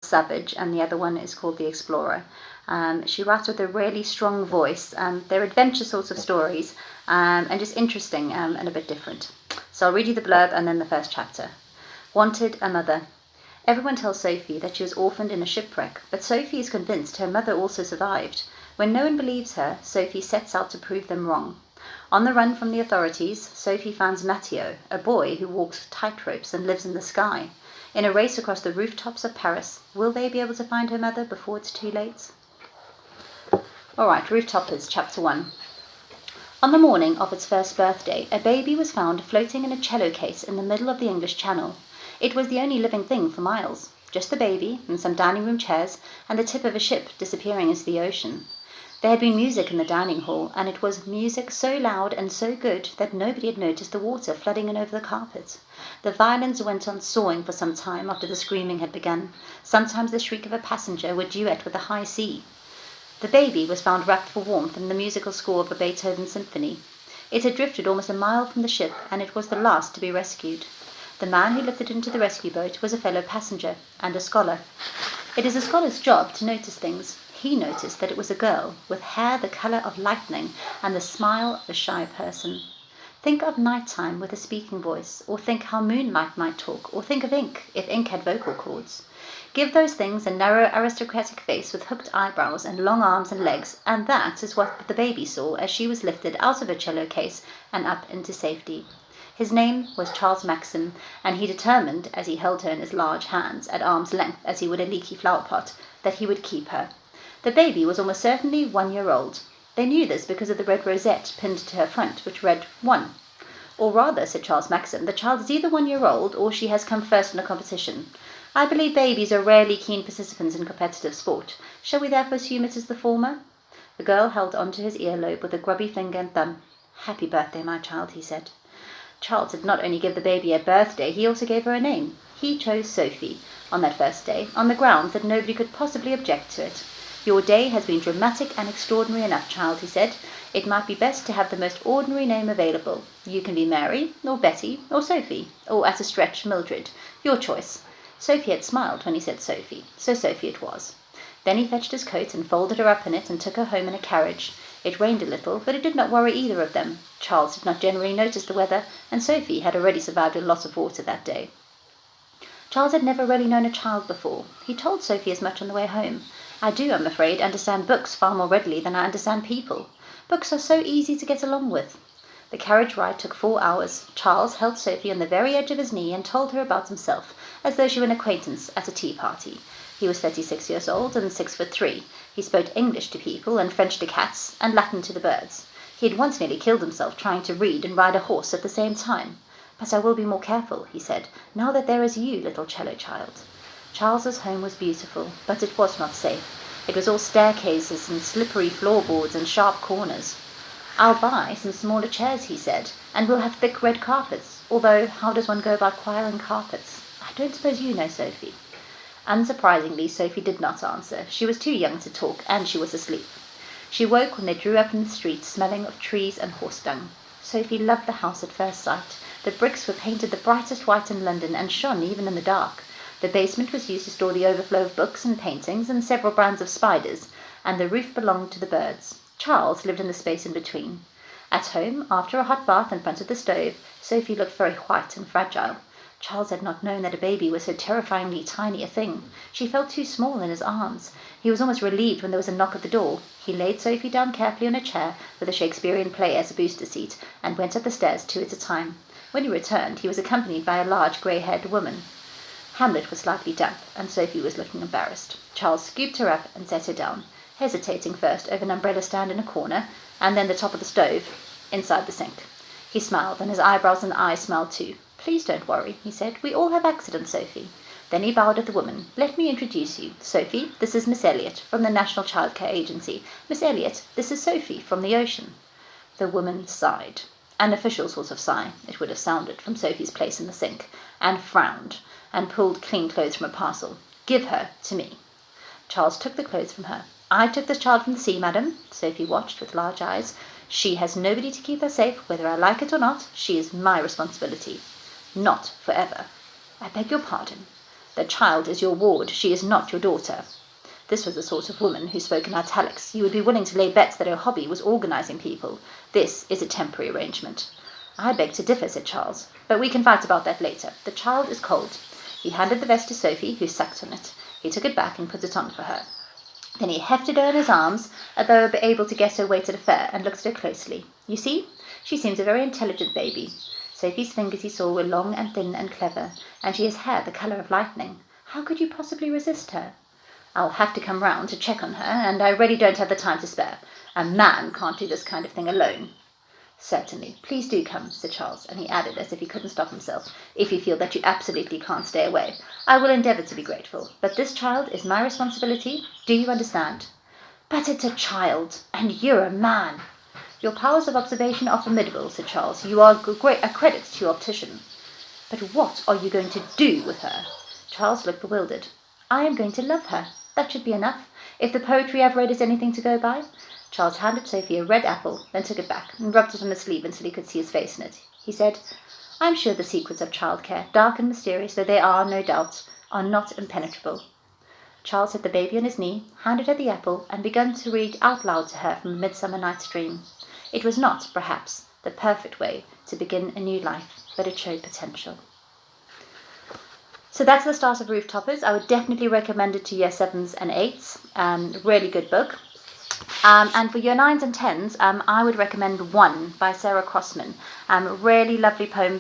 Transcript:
Savage, and the other one is called The Explorer. She writes with a really strong voice. They're adventure sorts of stories, and just interesting and a bit different. So I'll read you the blurb and then the first chapter. Wanted, a mother. Everyone tells Sophie that she was orphaned in a shipwreck, but Sophie is convinced her mother also survived. When no one believes her, Sophie sets out to prove them wrong. On the run from the authorities, Sophie finds Matteo, a boy who walks tightropes and lives in the sky. In a race across the rooftops of Paris, will they be able to find her mother before it's too late? All right, Rooftoppers, Chapter 1. On the morning of its first birthday, a baby was found floating in a cello case in the middle of the English Channel. It was the only living thing for miles, just the baby and some dining room chairs and the tip of a ship disappearing into the ocean. There had been music in the dining hall, and it was music so loud and so good that nobody had noticed the water flooding in over the carpet. The violins went on sawing for some time after the screaming had begun. Sometimes the shriek of a passenger would duet with a high C. The baby was found wrapped for warmth in the musical score of a Beethoven symphony. It had drifted almost a mile from the ship, and it was the last to be rescued. The man who lifted it into the rescue boat was a fellow passenger and a scholar. It is a scholar's job to notice things. He noticed that it was a girl, with hair the colour of lightning and the smile of a shy person. Think of night-time with a speaking voice, or think how moonlight might talk, or think of ink, if ink had vocal cords. Give those things a narrow aristocratic face with hooked eyebrows and long arms and legs, and that is what the baby saw as she was lifted out of a cello case and up into safety. His name was Charles Maxim, and he determined, as he held her in his large hands, at arm's length as he would a leaky flower pot, that he would keep her. The baby was almost certainly 1 year old. They knew this because of the red rosette pinned to her front, which read 1. Or rather, said Charles Maxim, the child is either 1 year old or she has come first in a competition. I believe babies are rarely keen participants in competitive sport. Shall we therefore assume it is the former? The girl held onto his earlobe with a grubby finger and thumb. Happy birthday, my child, he said. Charles did not only give the baby a birthday, he also gave her a name. He chose Sophie on that first day, on the grounds that nobody could possibly object to it. Your day has been dramatic and extraordinary enough, child, he said. It might be best to have the most ordinary name available. You can be Mary, or Betty, or Sophie, or at a stretch Mildred. Your choice. Sophie had smiled when he said Sophie, so Sophie it was. Then he fetched his coat and folded her up in it and took her home in a carriage. It rained a little, but it did not worry either of them. Charles did not generally notice the weather, and Sophie had already survived a lot of water that day. Charles had never really known a child before. He told Sophie as much on the way home. I do, I'm afraid, understand books far more readily than I understand people. Books are so easy to get along with. The carriage ride took 4 hours. Charles held Sophie on the very edge of his knee and told her about himself, as though she were an acquaintance at a tea party. He was 36 years old and 6'3". He spoke English to people and French to cats and Latin to the birds. He had once nearly killed himself trying to read and ride a horse at the same time. But I will be more careful, he said, now that there is you, little cello child. Charles's home was beautiful, but it was not safe. It was all staircases and slippery floorboards and sharp corners. I'll buy some smaller chairs, he said, and we'll have thick red carpets, although how does one go about acquiring carpets? I don't suppose you know, Sophie. Unsurprisingly, Sophie did not answer. She was too young to talk, and she was asleep. She woke when they drew up in the street, smelling of trees and horse dung. Sophie loved the house at first sight. The bricks were painted the brightest white in London and shone even in the dark. The basement was used to store the overflow of books and paintings and several brands of spiders, and the roof belonged to the birds. Charles lived in the space in between. At home, after a hot bath in front of the stove, Sophie looked very white and fragile. Charles had not known that a baby was so terrifyingly tiny a thing. She felt too small in his arms. He was almost relieved when there was a knock at the door. He laid Sophie down carefully on a chair with a Shakespearean play as a booster seat and went up the stairs 2 at a time. When he returned, he was accompanied by a large grey-haired woman. Hamlet was slightly damp, and Sophie was looking embarrassed. Charles scooped her up and set her down, hesitating first over an umbrella stand in a corner, and then the top of the stove, inside the sink. He smiled, and his eyebrows and eyes smiled too. Please don't worry, he said. We all have accidents, Sophie. Then he bowed at the woman. Let me introduce you. Sophie, this is Miss Elliot, from the National Childcare Agency. Miss Elliot, this is Sophie, from the ocean. The woman sighed. An official sort of sigh, it would have sounded, from Sophie's place in the sink, and frowned, and pulled clean clothes from a parcel. Give her to me. Charles took the clothes from her. I took this child from the sea, madam, Sophie watched with large eyes. She has nobody to keep her safe, whether I like it or not. She is my responsibility. Not forever. I beg your pardon. The child is your ward. She is not your daughter. This was the sort of woman who spoke in italics. You would be willing to lay bets that her hobby was organising people. This is a temporary arrangement. I beg to differ, said Charles, but we can fight about that later. The child is cold. He handed the vest to Sophie, who sucked on it. He took it back and put it on for her. Then he hefted her in his arms, as though able to guess her weight at a fair, and looked at her closely. You see, she seems a very intelligent baby. Sophie's fingers, he saw, were long and thin and clever, and she has hair the colour of lightning. How could you possibly resist her? I'll have to come round to check on her, and I really don't have the time to spare. A man can't do this kind of thing alone. Certainly. Please do come, said Charles, and he added, as if he couldn't stop himself, if you feel that you absolutely can't stay away. I will endeavour to be grateful, but this child is my responsibility. Do you understand? But it's a child, and you're a man. Your powers of observation are formidable, said Charles. You are a credit to your optician. But what are you going to do with her? Charles looked bewildered. I am going to love her. That should be enough, if the poetry I've read is anything to go by. Charles handed Sophie a red apple, then took it back and rubbed it on his sleeve until he could see his face in it. He said, I am sure the secrets of childcare, dark and mysterious though they are, no doubt, are not impenetrable. Charles set the baby on his knee, handed her the apple, and began to read out loud to her from A Midsummer Night's Dream. It was not, perhaps, the perfect way to begin a new life, but it showed potential. So that's the start of Rooftoppers. I would definitely recommend it to Year 7s and 8s. Really good book. And for Year 9s and 10s, I would recommend One by Sarah Crossman. Really lovely poem,